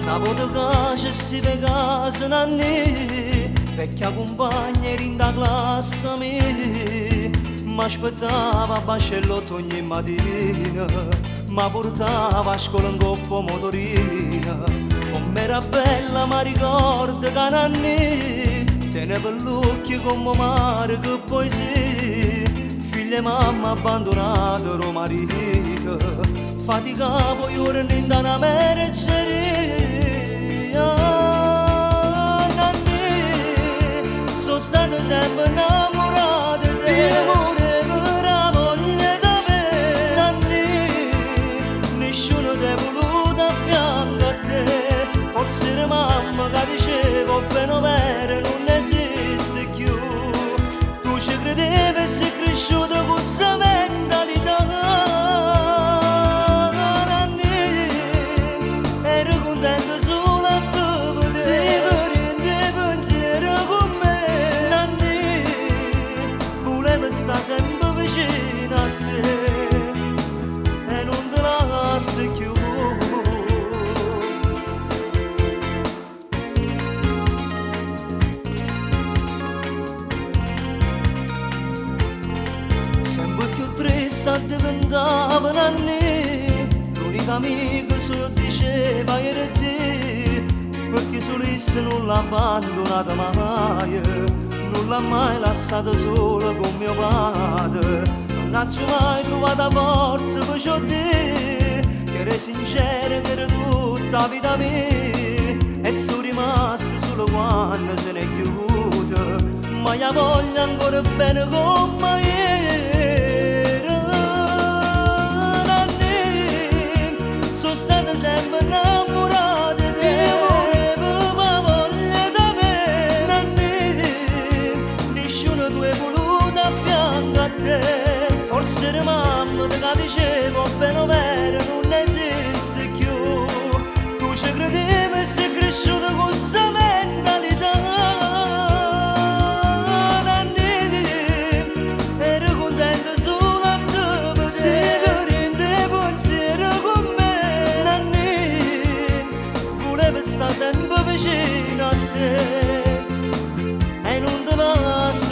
Una volta che si casa nanni, vecchia compagna in da classe mia, mi aspettava a Bascellotto ogni mattina, mi portava a scuola in coppa motorina. Come era bella mi ricordo che nanni, teneva l'occhio come mare che poesia, figlia e mamma abbandonata lo marito, faticavo io ora in da una merceria. Nanni, sono stata sempre innamorata di te, amore per la voglia di me. Nanni, nessuno ti ha voluto a fianco a te, forse era mamma che diceva bene vero non esiste più. Tu ci credevi e sei cresciuta con questa mentalità. Sta sempre vicino a te e non te la lasci più. Sempre più triste diventava Nanni, l'unica amica solo diceva era te, perché solisse non l'ha abbandonata mai, non l'ha mai lasciata sola con mio padre. Non ha mai trovato forza per ciò te, che era sincera, che era tutta la vita mia, e sono rimasto solo quando se n'è chiusa, ma io voglio ancora bene come era. Nanni, sono stata sempre innamorata di te, tu hai voluto a fianco a te, forse era mamma che diceva bene vero non esiste più. Tu ci credevi e sei cresciuta con questa mentalità. Nanni, ero contenta solo a te, perché sei carente pensiero con me. Nanni, volevo stare sempre vicino a te e non te la lascio